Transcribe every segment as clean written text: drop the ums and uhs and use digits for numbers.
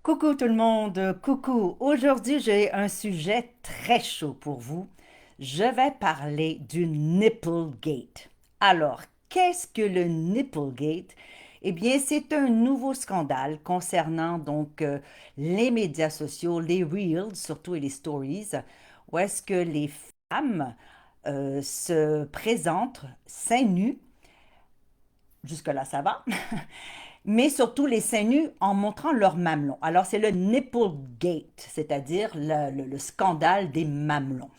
Coucou tout le monde, coucou. Aujourd'hui, j'ai un sujet très chaud pour vous. Je vais parler du Nipplegate. Alors, qu'est-ce que le Nipplegate? Eh bien, c'est un nouveau scandale concernant les médias sociaux, les Reels surtout et les Stories, où est-ce que les femmes se présentent seins nus, jusque-là ça va, mais surtout les seins nus en montrant leurs mamelons. Alors, c'est le Nipplegate, c'est-à-dire le scandale des mamelons.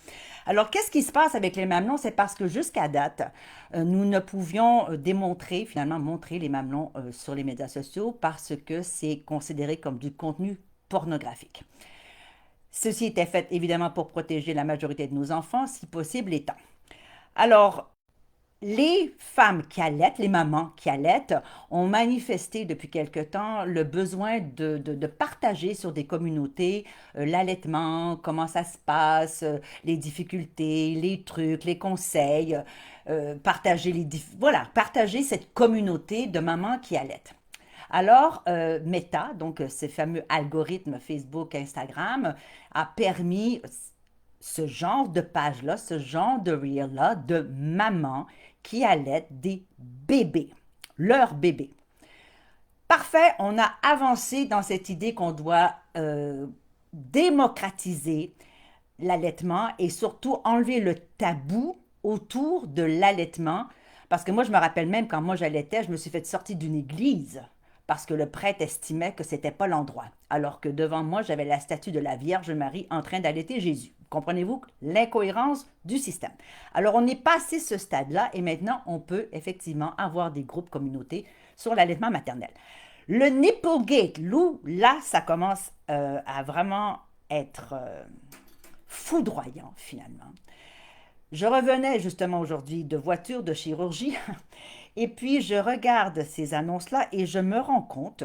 Alors, qu'est-ce qui se passe avec les mamelons? C'est parce que jusqu'à date, nous ne pouvions démontrer, finalement, montrer les mamelons sur les médias sociaux parce que c'est considéré comme du contenu pornographique. Ceci était fait évidemment pour protéger la majorité de nos enfants, si possible étant. Alors, les femmes qui allaitent, les mamans qui allaitent, ont manifesté depuis quelque temps le besoin de partager sur des communautés l'allaitement, comment ça se passe, les difficultés, les trucs, les conseils, partager cette communauté de mamans qui allaitent. Alors, Meta, donc ces fameux algorithmes Facebook, Instagram, a permis ce genre de page-là, ce genre de reel-là de mamans qui allaitent des bébés, leurs bébés. Parfait, on a avancé dans cette idée qu'on doit démocratiser l'allaitement et surtout enlever le tabou autour de l'allaitement. Parce que moi, je me rappelle même quand moi j'allaitais, je me suis fait sortir d'une église parce que le prêtre estimait que c'était pas l'endroit. Alors que devant moi, j'avais la statue de la Vierge Marie en train d'allaiter Jésus. Comprenez-vous l'incohérence du système? Alors, on est passé ce stade-là et maintenant, on peut effectivement avoir des groupes communautés sur l'allaitement maternel. Le Nipplegate, là, ça commence à vraiment être foudroyant finalement. Je revenais justement aujourd'hui de voiture de chirurgie et puis je regarde ces annonces-là et je me rends compte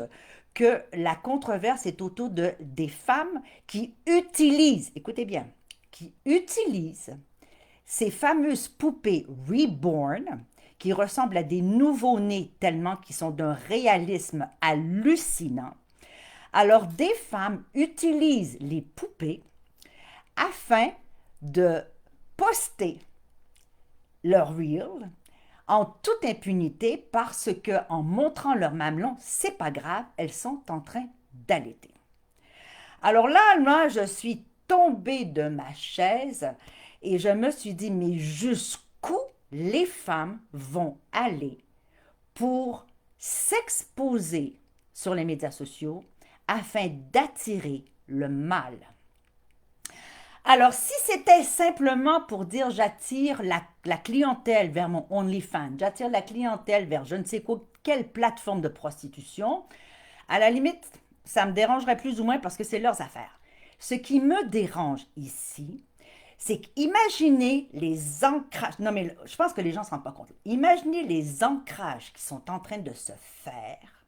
que la controverse est autour des femmes qui utilisent, écoutez bien, qui utilisent ces fameuses poupées reborn qui ressemblent à des nouveau-nés tellement qu'ils sont d'un réalisme hallucinant. Alors des femmes utilisent les poupées afin de poster leur reel en toute impunité parce que en montrant leur mamelon, c'est pas grave, elles sont en train d'allaiter. Alors là, moi, je suis tombée de ma chaise et je me suis dit, mais jusqu'où les femmes vont aller pour s'exposer sur les médias sociaux afin d'attirer le mal? Alors, si c'était simplement pour dire j'attire la clientèle vers mon OnlyFans, j'attire la clientèle vers je ne sais quoi, quelle plateforme de prostitution, à la limite, ça me dérangerait plus ou moins parce que c'est leurs affaires. Ce qui me dérange ici, c'est qu'imaginez les ancrages. Non, mais je pense que les gens ne se rendent pas compte. Imaginez les ancrages qui sont en train de se faire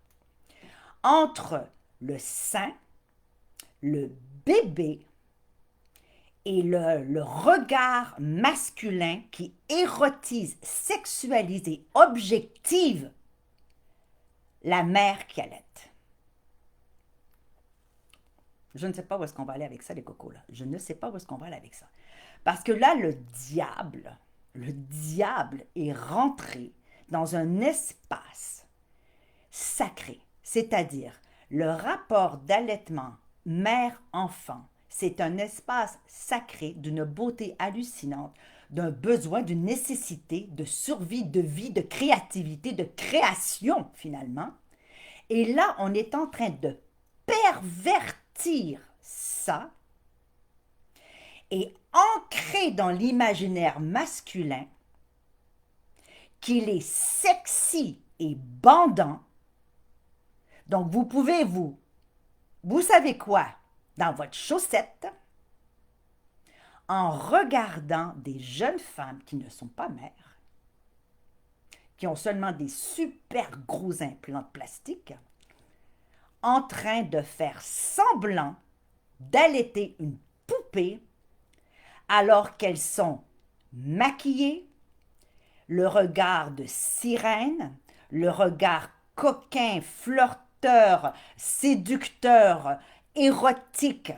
entre le sein, le bébé et le regard masculin qui érotise, sexualise et objective la mère qui allait. Je ne sais pas où est-ce qu'on va aller avec ça, les cocos, là. Je ne sais pas où est-ce qu'on va aller avec ça. Parce que là, le diable est rentré dans un espace sacré, c'est-à-dire le rapport d'allaitement mère-enfant. C'est un espace sacré d'une beauté hallucinante, d'un besoin, d'une nécessité de survie, de vie, de créativité, de création finalement. Et là, on est en train de pervertir ça et ancrer dans l'imaginaire masculin qu'il est sexy et bandant. Donc, vous pouvez vous savez quoi, dans votre chaussette, en regardant des jeunes femmes qui ne sont pas mères, qui ont seulement des super gros implants de plastique, en train de faire semblant d'allaiter une poupée alors qu'elles sont maquillées, le regard de sirène, le regard coquin, flirteur, séducteur érotique.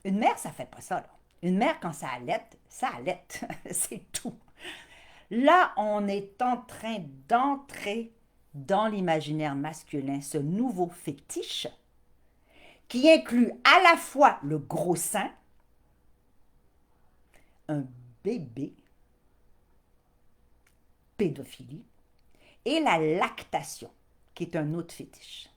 Une mère, ça fait pas ça, là. Une mère, quand ça allait. C'est tout. Là, on est en train d'entrer dans l'imaginaire masculin ce nouveau fétiche qui inclut à la fois le gros sein, un bébé, pédophilie, et la lactation, qui est un autre fétiche.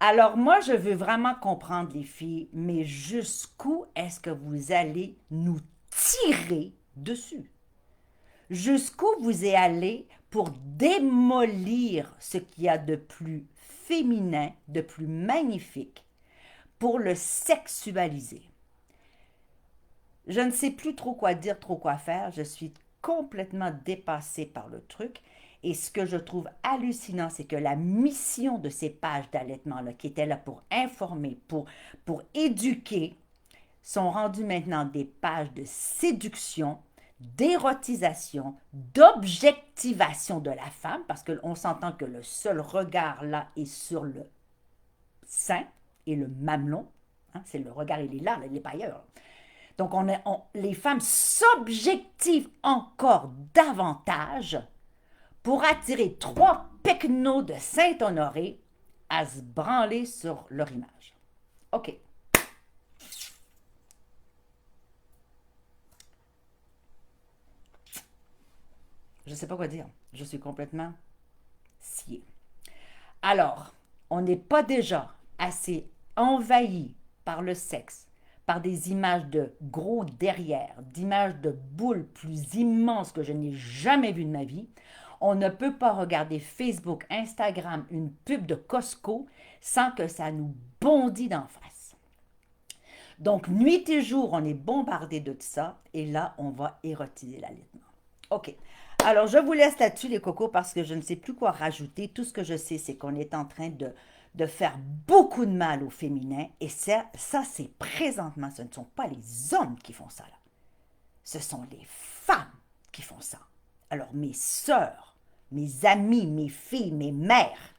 Alors moi, je veux vraiment comprendre les filles, mais jusqu'où est-ce que vous allez nous tirer dessus? Jusqu'où vous êtes allé pour démolir ce qu'il y a de plus féminin, de plus magnifique, pour le sexualiser? Je ne sais plus trop quoi dire, trop quoi faire. Je suis complètement dépassée par le truc. Et ce que je trouve hallucinant, c'est que la mission de ces pages d'allaitement-là, qui étaient là pour informer, pour éduquer, sont rendues maintenant des pages de séduction, d'érotisation, d'objectivation de la femme, parce qu'on s'entend que le seul regard là est sur le sein et le mamelon. Hein, c'est le regard, il est là, il n'est pas ailleurs. Donc, les femmes s'objectivent encore davantage pour attirer 3 pecnos de Saint-Honoré à se branler sur leur image. OK. Je ne sais pas quoi dire. Je suis complètement sciée. Alors, on n'est pas déjà assez envahi par le sexe, par des images de gros derrière, d'images de boules plus immenses que je n'ai jamais vues de ma vie. On ne peut pas regarder Facebook, Instagram, une pub de Costco sans que ça nous bondit d'en face. Donc, nuit et jour, on est bombardé de tout ça et là, on va érotiser l'allaitement. OK. Alors, je vous laisse là-dessus, les cocos, parce que je ne sais plus quoi rajouter. Tout ce que je sais, c'est qu'on est en train de faire beaucoup de mal au féminin. Et ça c'est présentement, ce ne sont pas les hommes qui font ça, là. Ce sont les femmes qui font ça. Alors, mes sœurs, mes amies, mes filles, mes mères,